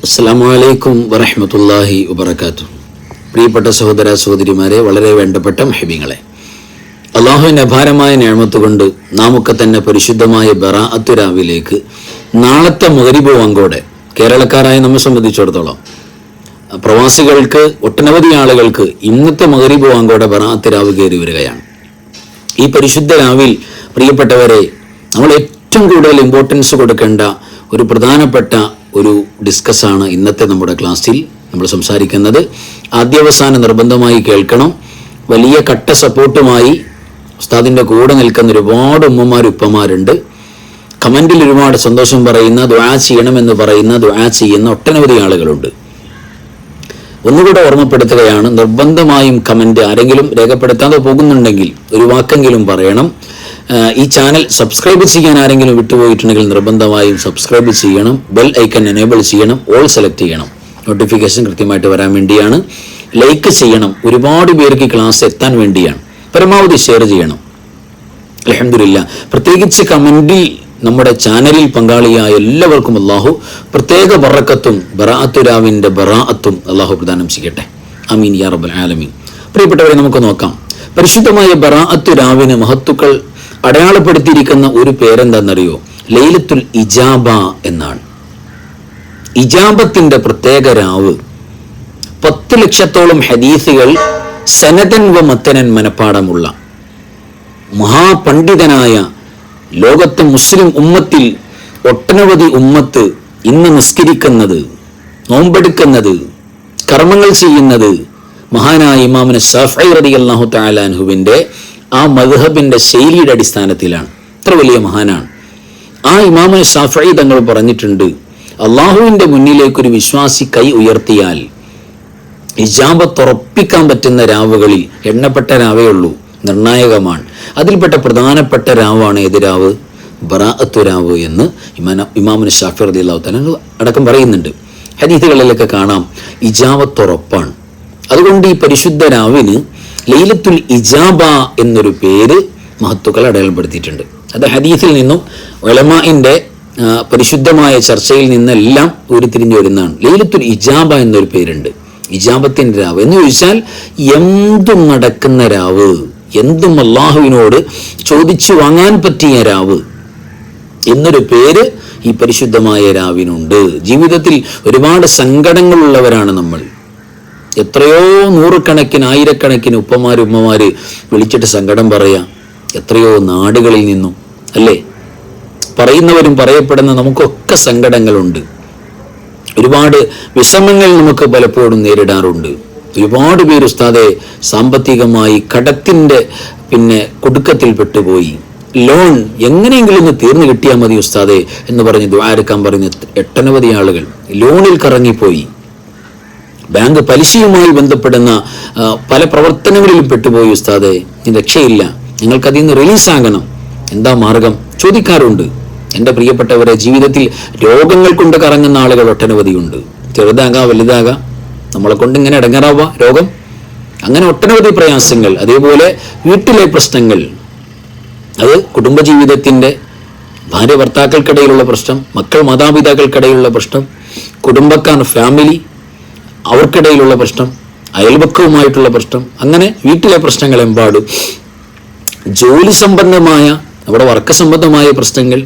അസ്സലാമു അലൈക്കും വറഹ്മത്തുള്ളാഹി വബറകാതുഹു. പ്രിയപ്പെട്ട സഹോദര സഹോദരിമാരെ, വളരെ വേണ്ടപ്പെട്ട മുഹബ്ബീങ്ങളെ, അള്ളാഹുവിൻ്റെ അപാരമായ നിഅമത്ത് കൊണ്ട് നാമൊക്കെ തന്നെ പരിശുദ്ധമായ ബറാഅത്ത് രാവിലേക്ക് നാളത്തെ മഗ്‌രിബ് വാങ്കോടെ കേരളക്കാരായ നമ്മെ സംബന്ധിച്ചിടത്തോളം പ്രവാസികൾക്ക് ഒട്ടനവധി ആളുകൾക്ക് ഇന്നത്തെ മഗ്‌രിബ് വാങ്കോടെ ബറാഅത്ത് രാവ് കയറി വരികയാണ്. ഈ പരിശുദ്ധ രാവിൽ പ്രിയപ്പെട്ടവരെ, നമ്മൾ ഏറ്റവും കൂടുതൽ ഇമ്പോർട്ടൻസ് കൊടുക്കേണ്ട ഒരു പ്രധാനപ്പെട്ട ഒരു ഡിസ്കസാണ് ഇന്നത്തെ നമ്മുടെ ക്ലാസ്സിൽ നമ്മൾ സംസാരിക്കുന്നത്. ആദ്യാവസാനം നിർബന്ധമായി കേൾക്കണം. വലിയ കട്ട സപ്പോർട്ടുമായി ഉസ്താദിൻ്റെ കൂടെ നിൽക്കുന്ന ഒരുപാട് ഉമ്മമാർ ഉപ്പമാരുണ്ട്. കമൻറ്റിൽ ഒരുപാട് സന്തോഷം പറയുന്ന, ദുആ ചെയ്യണമെന്ന് പറയുന്ന, ദുആ ചെയ്യുന്ന ഒട്ടനവധി ആളുകളുണ്ട്. ഒന്നുകൂടെ ഓർമ്മപ്പെടുത്തുകയാണ്, നിർബന്ധമായും കമൻറ്റ് ആരെങ്കിലും രേഖപ്പെടുത്താതെ പോകുന്നുണ്ടെങ്കിൽ ഒരു വാക്കെങ്കിലും പറയണം. ഈ ചാനൽ സബ്സ്ക്രൈബ് ചെയ്യാൻ ആരെങ്കിലും വിട്ടുപോയിട്ടുണ്ടെങ്കിൽ നിർബന്ധമായും സബ്സ്ക്രൈബ് ചെയ്യണം. ബെൽ ഐക്കൺ എനേബിൾ ചെയ്യണം. ഓൾ സെലക്ട് ചെയ്യണം. നോട്ടിഫിക്കേഷൻ കൃത്യമായിട്ട് വരാൻ വേണ്ടിയാണ്. ലൈക്ക് ചെയ്യണം. ഒരുപാട് പേർക്ക് ഈ ക്ലാസ് എത്താൻ വേണ്ടിയാണ്. പരമാവധി ഷെയർ ചെയ്യണം. അൽഹംദുലില്ലാ, പ്രത്യേകിച്ച് കമൻറ്റിൽ നമ്മുടെ ചാനലിൽ പങ്കാളിയായ എല്ലാവർക്കും അള്ളാഹു പ്രത്യേക ബറക്കത്തും ബറാഅത്ത് രാവിൻ്റെ ബറാഅത്തും അള്ളാഹു പ്രദാനം ചെയ്യട്ടെ. ആമീൻ യാ റബ്ബൽ ആലമീൻ. പ്രിയപ്പെട്ടവരെ, നമുക്ക് നോക്കാം. പരിശുദ്ധമായ ബറാഅത്ത് രാവിന് മഹത്തുക്കൾ അടയാളപ്പെടുത്തിയിരിക്കുന്ന ഒരു പേരെന്താണെന്നറിയോ? ലൈലത്തുൽ ഇജാബ എന്നാണ്. ഇജാബത്തിന്റെ പ്രത്യേക രാവ്. 10 ലക്ഷത്തോളം ഹദീസുകൾ സനദൻ വ മത്തനൻ മനപ്പാടമുള്ള മഹാപണ്ഡിതനായ ലോകത്തെ മുസ്ലിം ഉമ്മത്തിൽ ഒട്ടനവധി ഉമ്മത്ത് ഇന്ന് നിസ്കരിക്കുന്നത്, നോമ്പെടുക്കുന്നത്, കർമ്മങ്ങൾ ചെയ്യുന്നത് മഹാനായ ഇമാമിന് ശാഫഈ റളിയല്ലാഹു തആല അൻഹുവിൻ്റെ ആ മദ്ഹബിൻ്റെ ശൈലിയുടെ അടിസ്ഥാനത്തിലാണ്. ഇത്ര വലിയ മഹാനാണ്. ആ ഇമാമിന് ശാഫഈ തങ്ങൾ പറഞ്ഞിട്ടുണ്ട്, അള്ളാഹുവിൻ്റെ മുന്നിലേക്കൊരു വിശ്വാസി കൈ ഉയർത്തിയാൽ ഇജാബത്ത് ഉറപ്പിക്കാൻ പറ്റുന്ന രാവുകളിൽ എണ്ണപ്പെട്ട രാവേ ഉള്ളൂ, നിർണായകമാണ്. അതിൽപ്പെട്ട പ്രധാനപ്പെട്ട രാവാണ് ഏത് രാവ്? ബറാഅത്ത് രാവ് എന്ന് ഇമാമിന് ശാഫഈ റളിയല്ലാഹു തആല അടക്കം പറയുന്നുണ്ട്. ഹദീസുകളിലൊക്കെ കാണാം ഇജാബത്ത് ഉറപ്പാണ്. അതുകൊണ്ട് ഈ പരിശുദ്ധ രാവിന് ലൈലത്തുൽ ഇജാബ എന്നൊരു പേര് മഹത്തുക്കൾ അടയാളപ്പെടുത്തിയിട്ടുണ്ട്. അത് ഹദീസിൽ നിന്നും ഉലമാഇന്റെ പരിശുദ്ധമായ ചർച്ചയിൽ നിന്നെല്ലാം ഉരുത്തിരിഞ്ഞു വരുന്നതാണ്. ലൈലത്തുൽ ഇജാബ എന്നൊരു പേരുണ്ട്. ഇജാബത്തിന്റെ രാവ് എന്ന് ചോദിച്ചാൽ എന്തും നടക്കുന്ന രാവ്, എന്തും അള്ളാഹുവിനോട് ചോദിച്ചു വാങ്ങാൻ പറ്റിയ രാവ് എന്നൊരു പേര് ഈ പരിശുദ്ധമായ രാവിനുണ്ട്. ജീവിതത്തിൽ ഒരുപാട് സങ്കടങ്ങളുള്ളവരാണ് നമ്മൾ. എത്രയോ നൂറുകണക്കിന് ആയിരക്കണക്കിന് ഉമ്മമാര് വിളിച്ചിട്ട് സങ്കടം പറയാം. എത്രയോ നാടുകളിൽ നിന്നും അല്ലേ? പറയുന്നവരും പറയപ്പെടുന്ന നമുക്കൊക്കെ സങ്കടങ്ങളുണ്ട്. ഒരുപാട് വിഷമങ്ങൾ നമുക്ക് പലപ്പോഴും നേരിടാറുണ്ട്. ഒരുപാട് പേര് ഉസ്താദെ സാമ്പത്തികമായി കടത്തിൻ്റെ കുടുക്കത്തിൽ പെട്ടുപോയി. ലോൺ എങ്ങനെയെങ്കിലും ഒന്ന് തീർന്നു കിട്ടിയാൽ മതി ഉസ്താദെ എന്ന് പറഞ്ഞ് ദുആ എടുക്കാൻ പറഞ്ഞ് ഒട്ടനവധി ആളുകൾ ലോണിൽ കറങ്ങിപ്പോയി. ബാങ്ക് പലിശയുമായി ബന്ധപ്പെടുന്ന പല പ്രവർത്തനങ്ങളിലും പെട്ടുപോയി. ഉസ്താദെ, രക്ഷയില്ല, നിങ്ങൾക്കതിൽ നിന്ന് റിലീസാകണം, എന്താ മാർഗം ചോദിക്കാറുണ്ട്. എൻ്റെ പ്രിയപ്പെട്ടവരെ, ജീവിതത്തിൽ രോഗങ്ങൾ കൊണ്ട് കറങ്ങുന്ന ആളുകൾ ഒട്ടനവധിയുണ്ട്. ചെറുതാകാം വലുതാകാം, നമ്മളെ കൊണ്ട് ഇങ്ങനെ ഇടങ്ങാറാവുക രോഗം, അങ്ങനെ ഒട്ടനവധി പ്രയാസങ്ങൾ. അതേപോലെ വീട്ടിലെ പ്രശ്നങ്ങൾ, അത് കുടുംബജീവിതത്തിൻ്റെ ഭാര്യ ഭർത്താക്കൾക്കിടയിലുള്ള പ്രശ്നം, മക്കൾ മാതാപിതാക്കൾക്കിടയിലുള്ള പ്രശ്നം, കുടുംബക്കാർ ഫാമിലി അവർക്കിടയിലുള്ള പ്രശ്നം, അയൽപക്കവുമായിട്ടുള്ള പ്രശ്നം, അങ്ങനെ വീട്ടിലെ പ്രശ്നങ്ങൾ എമ്പാടും. ജോലി സംബന്ധമായ, അവിടെ വർക്ക് സംബന്ധമായ പ്രശ്നങ്ങൾ,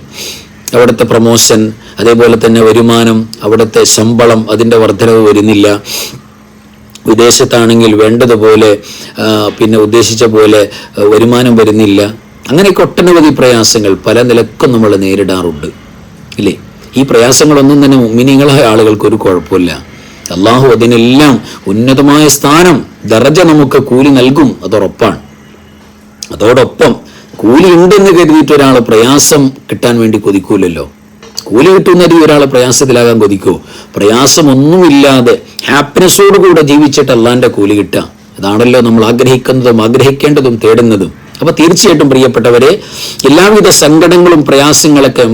അവിടുത്തെ പ്രമോഷൻ, അതേപോലെ തന്നെ വരുമാനം, അവിടുത്തെ ശമ്പളം, അതിൻ്റെ വർധനവ് വരുന്നില്ല. വിദേശത്താണെങ്കിൽ വേണ്ടതുപോലെ ഉദ്ദേശിച്ച പോലെ വരുമാനം വരുന്നില്ല. അങ്ങനെയൊക്കെ ഒട്ടനവധി പ്രയാസങ്ങൾ പല നിലക്കും നമ്മൾ നേരിടാറുണ്ട് ഇല്ലേ? ഈ പ്രയാസങ്ങളൊന്നും തന്നെ മുഅ്മിനീങ്ങളായ ആളുകൾക്ക് ഒരു കുഴപ്പമില്ല. അള്ളാഹു അതിനെല്ലാം ഉന്നതമായ സ്ഥാനം, ദറജ നമുക്ക് കൂലി നൽകും, അതുറപ്പാണ്. അതോടൊപ്പം കൂലി ഉണ്ടെന്ന് കരുതിയിട്ട് ഒരാൾ പ്രയാസം കിട്ടാൻ വേണ്ടി കൊതിക്കൂലല്ലോ. കൂലി കിട്ടുന്നത് ഒരാൾ പ്രയാസത്തിലാകാൻ കൊതിക്കോ? പ്രയാസമൊന്നുമില്ലാതെ ഹാപ്പിനെസ്സോടുകൂടെ ജീവിച്ചിട്ട് അള്ളാന്റെ കൂലി കിട്ടുക, അതാണല്ലോ നമ്മൾ ആഗ്രഹിക്കുന്നതും ആഗ്രഹിക്കേണ്ടതും തേടുന്നതും. അപ്പൊ തീർച്ചയായിട്ടും പ്രിയപ്പെട്ടവരെ, എല്ലാവിധ സങ്കടങ്ങളും പ്രയാസങ്ങളൊക്കെ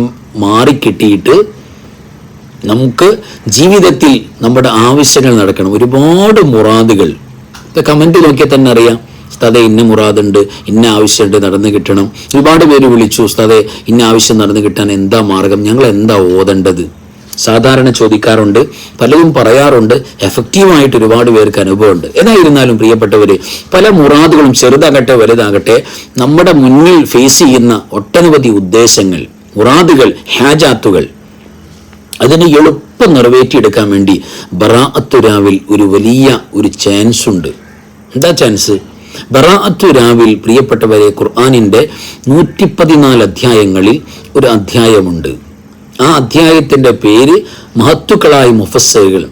മാറിക്കിട്ടിയിട്ട് നമുക്ക് ജീവിതത്തിൽ നമ്മുടെ ആവശ്യങ്ങൾ നടക്കണം. ഒരുപാട് മുറാദുകൾ, ഇപ്പൊ കമന്റ് നോക്കിയാൽ തന്നെ അറിയാം. ഉസ്താദെ, ഇന്ന മുറാദുണ്ട്, ഇന്ന ആവശ്യമുണ്ട്, നടന്നു കിട്ടണം. ഒരുപാട് പേര് വിളിച്ചു, ഉസ്താദെ ഇന്ന ആവശ്യം നടന്നു കിട്ടാൻ എന്താ മാർഗം, ഞങ്ങൾ എന്താ ഓതേണ്ടത്? സാധാരണ ചോദിക്കാറുണ്ട്, പലരും പറയാറുണ്ട്, എഫക്റ്റീവായിട്ട് ഒരുപാട് പേർക്ക് അനുഭവമുണ്ട്. ഏതായിരുന്നാലും പ്രിയപ്പെട്ടവര്, പല മുറാദുകളും ചെറുതാകട്ടെ വലുതാകട്ടെ നമ്മുടെ മുന്നിൽ ഫേസ് ചെയ്യുന്ന ഒട്ടനവധി ഉദ്ദേശങ്ങൾ, മുറാദുകൾ, ഹാജാത്തുകൾ, അതിനെ എളുപ്പം നിറവേറ്റിയെടുക്കാൻ വേണ്ടി ബറാഅത്തു രാവിൽ ഒരു വലിയ ചാൻസ് ഉണ്ട്. എന്താ ചാൻസ്? ബറാഅത്തു രാവിൽ പ്രിയപ്പെട്ടവരെ, ഖുർആനിൻ്റെ 114 അധ്യായങ്ങളിൽ ഒരു അധ്യായമുണ്ട്. ആ അധ്യായത്തിൻ്റെ പേര് മഹത്തുക്കളായ മുഫസ്സിറുകൾ,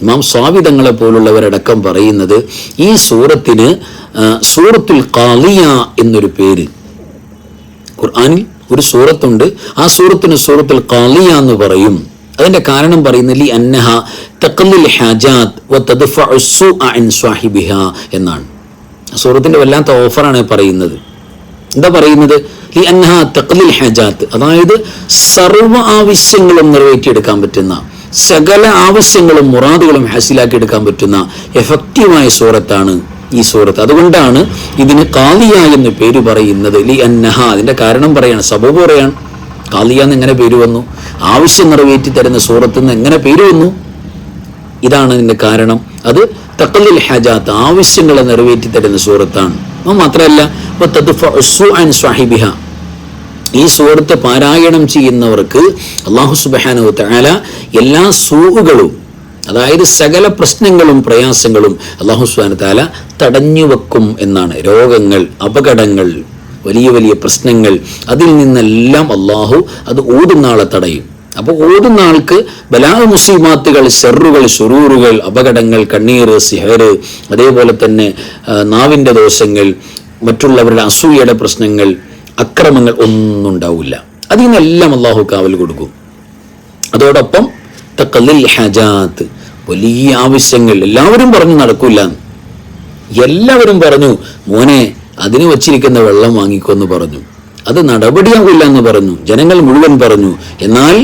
ഇമാം സ്വാവി തങ്ങളെ പോലുള്ളവരടക്കം പറയുന്നത് ഈ സൂറത്തിന് സൂറത്തുൽ ഖാളിയ എന്നൊരു പേര്. ഖുർആനിൽ ഒരു സൂറത്തുണ്ട്, ആ സൂറത്തിന് സൂറത്തുൽ ഖാളിയ എന്ന് പറയും. അതിന്റെ കാരണം പറയുന്നത് ലി അന്നഹ തഖ്ലിൽ ഹാജാത്ത് വ തദ്ഫഉ സുഅ അൻ സ്വാഹിബിഹാ എന്നാണ്. സൂറത്തിന്റെ വല്ലാത്ത ഓഫറാണ് പറയുന്നത്. എന്താ പറയുന്നത്? ലി അന്നഹ തഖ്ലിൽ ഹാജാത്ത്, അതായത് സർവ്വ ആവശ്യങ്ങളും നിറവേറ്റിയെടുക്കാൻ പറ്റുന്ന, സകല ആവശ്യങ്ങളും മുറാദുകളും ഹാസിലാക്കി എടുക്കാൻ പറ്റുന്ന എഫക്റ്റീവായ സൂറത്താണ് ഈ സൂറത്ത്. അതുകൊണ്ടാണ് ഇതിന് ഖാളിയ എന്ന് പേര് പറയുന്നത്. ലി അന്നഹ, അതിന്റെ കാരണം പറയാണ്, സബബ് പറയാണ്. ഖാളിയ എന്ന് എങ്ങനെ പേര് വന്നു? ആവശ്യം നിറവേറ്റി തരുന്ന സൂറത്ത് എന്ന് എങ്ങനെ പേര് വന്നു? ഇതാണ് ഇതിന്റെ കാരണം. അത് തഖ്ലിൽ ഹാജാത്ത്, ആവശ്യങ്ങളെ നിറവേറ്റി തരുന്ന സൂറത്താണ്. മാത്രമല്ല ഈ സൂറത്ത് പാരായണം ചെയ്യുന്നവർക്ക് അല്ലാഹു സുബ്ഹാനഹു വ തആല എല്ലാ സൂഉകളും, അതായത് സകല പ്രശ്നങ്ങളും പ്രയാസങ്ങളും അല്ലാഹു സുബ്ഹാനഹു വ തആല തടഞ്ഞു വെക്കും എന്നാണ്. രോഗങ്ങൾ, അപകടങ്ങൾ, വലിയ വലിയ പ്രശ്നങ്ങൾ, അതിൽ നിന്നെല്ലാം അള്ളാഹു അത് ഓതുന്ന ആളെ തടയും. അപ്പോൾ ഓതുന്ന ആൾക്ക് ബലാ മുസീബാത്തുകൾ, ഷർറുകൾ, ശുറൂറുകൾ, അപകടങ്ങൾ, കണ്ണീർ, സിഹർ, അതേപോലെ തന്നെ നാവിൻ്റെ ദോഷങ്ങൾ, മറ്റുള്ളവരുടെ അസൂയയുടെ പ്രശ്നങ്ങൾ, അക്രമങ്ങൾ ഒന്നും ഉണ്ടാവില്ല. അതിൽ നിന്നെല്ലാം അള്ളാഹു കാവൽ കൊടുക്കും. അതോടൊപ്പം തഖ്ലിൽ ഹാജാത്ത്, വലിയ ആവശ്യങ്ങൾ എല്ലാവരും പറഞ്ഞു നടക്കൂല. എല്ലാവരും പറഞ്ഞു, മോനെ അതിന് വച്ചിരിക്കുന്ന വെള്ളം വാങ്ങിക്കൊന്ന് പറഞ്ഞു, അത് നടപടിയാകില്ല എന്ന് പറഞ്ഞു, ജനങ്ങൾ മുഴുവൻ പറഞ്ഞു. എന്നാൽ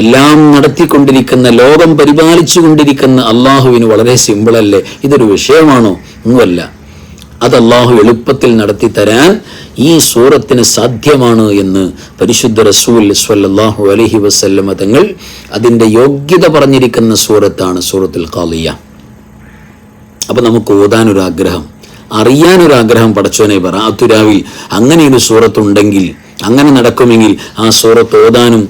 എല്ലാം നടത്തിക്കൊണ്ടിരിക്കുന്ന, ലോകം പരിപാലിച്ചു കൊണ്ടിരിക്കുന്ന അള്ളാഹുവിന് വളരെ സിമ്പിളല്ലേ, ഇതൊരു വിഷയമാണോ? ഒന്നുമല്ല. അത് അള്ളാഹു എളുപ്പത്തിൽ നടത്തി തരാൻ ഈ സൂറത്തിന് സാധ്യമാണ് എന്ന് പരിശുദ്ധ റസൂൽ സ്വല്ലല്ലാഹു അലൈഹി വസല്ലമ തങ്ങൾ അതിൻ്റെ യോഗ്യത പറഞ്ഞിരിക്കുന്ന സൂറത്താണ് സൂറത്തുൽ ഖാളിയ. അപ്പൊ നമുക്ക് ഓതാനൊരാഗ്രഹം, അറിയാനൊരാഗ്രഹം, പടച്ചോനെ ബറാഅത്തു രാവിൽ അങ്ങനെ ഒരു സൂറത്തുണ്ടെങ്കിൽ, അങ്ങനെ നടക്കുമെങ്കിൽ ആ സൂറത്ത് ഓതാനും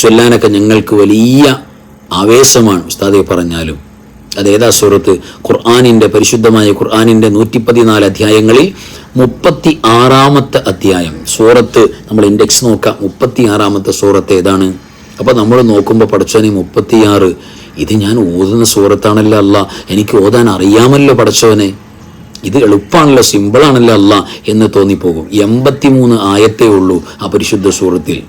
ചൊല്ലാനൊക്കെ ഞങ്ങൾക്ക് വലിയ ആവേശമാണ്. ഉസ്താദെ പറഞ്ഞാലും അതേതാ സൂറത്ത്? ഖുർആനിൻ്റെ, പരിശുദ്ധമായ ഖുർആനിൻ്റെ 114 അധ്യായങ്ങളിൽ 36ാമത്തെ അധ്യായം സൂറത്ത്. നമ്മൾ ഇൻഡെക്സ് നോക്കാം, 36ാമത്തെ സൂറത്ത് ഏതാണ്? അപ്പോൾ നമ്മൾ നോക്കുമ്പോൾ പടച്ചോനെ 36, ഇത് ഞാൻ ഓതുന്ന സൂറത്താണല്ലോ അല്ല, എനിക്ക് ഓതാൻ അറിയാമല്ലോ പടച്ചോനെ, ഇത് എളുപ്പമാണല്ലോ, സിമ്പിളാണല്ലോ അല്ല എന്ന് തോന്നിപ്പോകും. 83 ആയത്തേ ഉള്ളൂ ആ പരിശുദ്ധ സൂറത്തിൽ.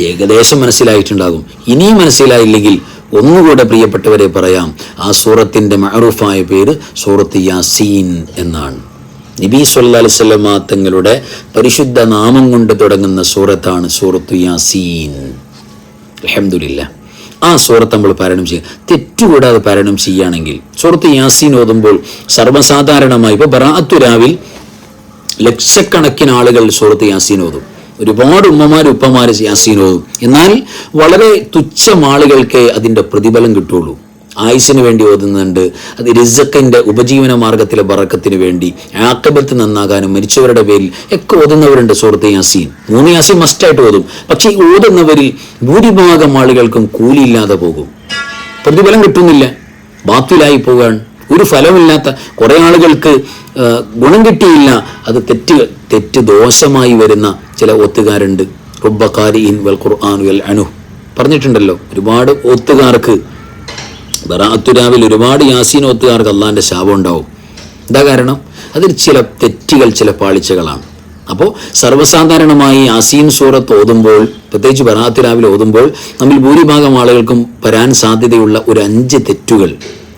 ഏകദേശം മനസ്സിലായിട്ടുണ്ടാകും. ഇനിയും മനസ്സിലായില്ലെങ്കിൽ ഒന്നുകൂടെ പ്രിയപ്പെട്ടവരെ പറയാം, ആ സൂറത്തിൻ്റെ മഅറൂഫായ പേര് സൂറത്ത് യാസീൻ എന്നാണ്. നബി സല്ലല്ലാഹു അലൈഹി വസല്ലമ തങ്ങളുടെ പരിശുദ്ധ നാമം കൊണ്ട് തുടങ്ങുന്ന സൂറത്താണ് സൂറത്ത് യാസീൻ. അൽഹംദുലില്ലാഹ്. ആ സൂറത്ത് നമ്മൾ പാരായണം ചെയ്യുക, തെറ്റുകൂടാതെ പാരായണം ചെയ്യുകയാണെങ്കിൽ സൂറത്ത് യാസീൻ ഓതുമ്പോൾ സർവ്വസാധാരണമായി ഇപ്പോൾ ബറാഅത്തു രാവിൽ ലക്ഷക്കണക്കിന് ആളുകൾ സൂറത്ത് യാസീൻ ഓതും. ഒരുപാട് ഉമ്മമാർ ഉപ്പമാർ യാസീൻ ഓതും. എന്നാൽ വളരെ തുച്ഛം ആളുകൾക്ക് അതിൻ്റെ പ്രതിഫലം കിട്ടുള്ളൂ. ആയുസിന് വേണ്ടി ഓതുന്നുണ്ട്, അത് റിസ്ഖിൻ്റെ ഉപജീവന മാർഗത്തിലെ ബറക്കത്തിന് വേണ്ടി, ആഖിബത്ത് നന്നാകാനും മരിച്ചവരുടെ പേരിൽ ഒക്കെ ഓതുന്നവരുണ്ട് സൂറത്ത് യാസീൻ. 3 യാസീൻ മസ്റ്റായിട്ട് ഓതും. പക്ഷേ ഈ ഓതുന്നവരിൽ ഭൂരിഭാഗം ആളുകൾക്കും കൂലിയില്ലാതെ പോകും, പ്രതിഫലം കിട്ടുന്നില്ല, ബാത്തിലായി പോകാൻ, ഒരു ഫലമില്ലാത്ത. കുറേ ആളുകൾക്ക് ഗുണം കിട്ടിയില്ല, അത് തെറ്റ് ദോഷമായി വരുന്ന ചില ഒത്തുകാരുണ്ട്. റുബ്ബ ഖാരിഇൻ വൽ ഖുർആൻ വൽ അനു പറഞ്ഞിട്ടുണ്ടല്ലോ. ഒരുപാട് ഒത്തുകാർക്ക് ബറാഅത്തു രാവിൽ ഒരുപാട് യാസീൻ ഒത്തുകാർക്ക് അള്ളാഹിൻ്റെ ശാപം ഉണ്ടാവും. എന്താ കാരണം? അതിൽ ചില തെറ്റുകൾ, ചില പാളിച്ചകളാണ്. അപ്പോൾ സർവ്വസാധാരണമായി യാസീൻ സൂറത്ത് ഓതുമ്പോൾ, പ്രത്യേകിച്ച് ബറാഅത്തു രാവിൽ ഓതുമ്പോൾ നമ്മൾ ഭൂരിഭാഗം ആളുകൾക്കും വരാൻ സാധ്യതയുള്ള ഒരു 5 തെറ്റുകൾ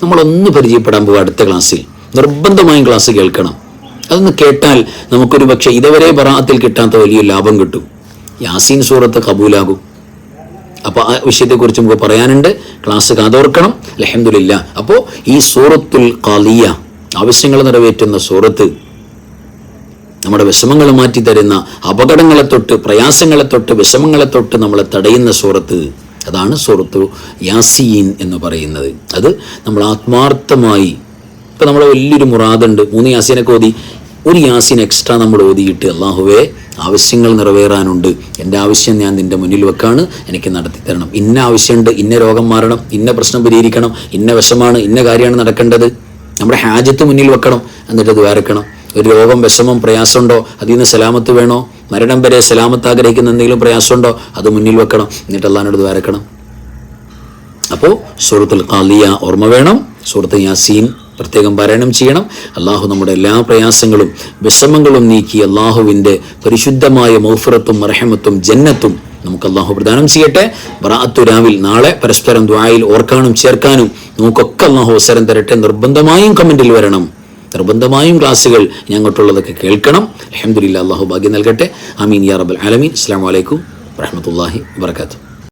നമ്മളൊന്ന് പരിചയപ്പെടാൻ പോകുക അടുത്ത ക്ലാസ്സിൽ. നിർബന്ധമായും ക്ലാസ് കേൾക്കണം. അതൊന്ന് കേട്ടാൽ നമുക്കൊരു പക്ഷേ ഇതുവരെ ബറാഅത്തിൽ കിട്ടാത്ത വലിയ ലാഭം കിട്ടും. യാസീൻ സൂറത്ത് കബൂലാകും. അപ്പോൾ ആ വിഷയത്തെക്കുറിച്ച് നമുക്ക് പറയാനുണ്ട്. ക്ലാസ് കാതോർക്കണം. അൽഹംദുലില്ലാഹ്. അപ്പോൾ ഈ സൂറത്തുൽ ഖാളിയ, ആവശ്യങ്ങൾ നിറവേറ്റുന്ന സൂറത്ത്, നമ്മുടെ വിഷമങ്ങൾ മാറ്റി തരുന്ന, അപകടങ്ങളെ തൊട്ട്, പ്രയാസങ്ങളെ തൊട്ട്, വിഷമങ്ങളെ തൊട്ട് നമ്മളെ തടയുന്ന സൂറത്ത്, അതാണ് സൂറത്തു യാസീൻ എന്ന് പറയുന്നത്. അത് നമ്മൾ ആത്മാർത്ഥമായി, ഇപ്പം നമ്മളെ വലിയൊരു മുറാദുണ്ട്, 3 യാസീനൊക്കെ ഓതി, ഒരു യാസീൻ എക്സ്ട്രാ നമ്മൾ ഓതിയിട്ട് അള്ളാഹുവേ ആവശ്യങ്ങൾ നിറവേറാനുണ്ട്, എൻ്റെ ആവശ്യം ഞാൻ നിൻ്റെ മുന്നിൽ വെക്കാണ്, എനിക്ക് നടത്തി തരണം, ഇന്ന ആവശ്യമുണ്ട്, ഇന്ന രോഗം മാറണം, ഇന്ന പ്രശ്നം പരിഹരിക്കണം, ഇന്ന വിഷമാണ്, ഇന്ന കാര്യമാണ് നടക്കേണ്ടത്, നമ്മുടെ ഹാജത്ത് മുന്നിൽ വെക്കണം, എന്നിട്ട് അത് വേറെക്കണം. ഒരു രോഗം, വിഷമം, പ്രയാസമുണ്ടോ, അതിൽ നിന്ന് സലാമത്ത് വേണോ, മരണം വരെ സലാമത്ത് ആഗ്രഹിക്കുന്ന എന്തെങ്കിലും പ്രയാസമുണ്ടോ, അത് മുന്നിൽ വെക്കണം, എന്നിട്ട് അള്ളാഹിനോട് വേറെക്കണം. അപ്പോൾ സൂറത്തുൽ ഖാലിയ ഓർമ്മ വേണം, സൂറത്ത് യാസീൻ പ്രത്യേകം പാരായണം ചെയ്യണം. അള്ളാഹു നമ്മുടെ എല്ലാ പ്രയാസങ്ങളും വിഷമങ്ങളും നീക്കി അള്ളാഹുവിൻ്റെ പരിശുദ്ധമായ മൗഫിറത്തും മർഹമത്തും ജന്നത്തും നമുക്ക് അള്ളാഹു പ്രദാനം ചെയ്യട്ടെ. ബറാഅത്തു രാവിൽ നാളെ പരസ്പരം ദുആയിൽ ഓർക്കാനും ചേർക്കാനും നമുക്കൊക്കെ അള്ളാഹു അവസരം തരട്ടെ. നിർബന്ധമായും കമൻറ്റിൽ വരണം, നിർബന്ധമായും ക്ലാസ്സുകൾ ഞങ്ങോട്ടുള്ളതൊക്കെ കേൾക്കണം. അൽഹംദുലില്ലാഹ്, അള്ളാഹു ഭാഗ്യം നൽകട്ടെ. ആമീൻ യാ റബ്ബൽ ആലമീൻ. അസ്സലാമു അലൈക്കും വറഹ്മത്തുള്ളാഹി വബറകാതുഹു.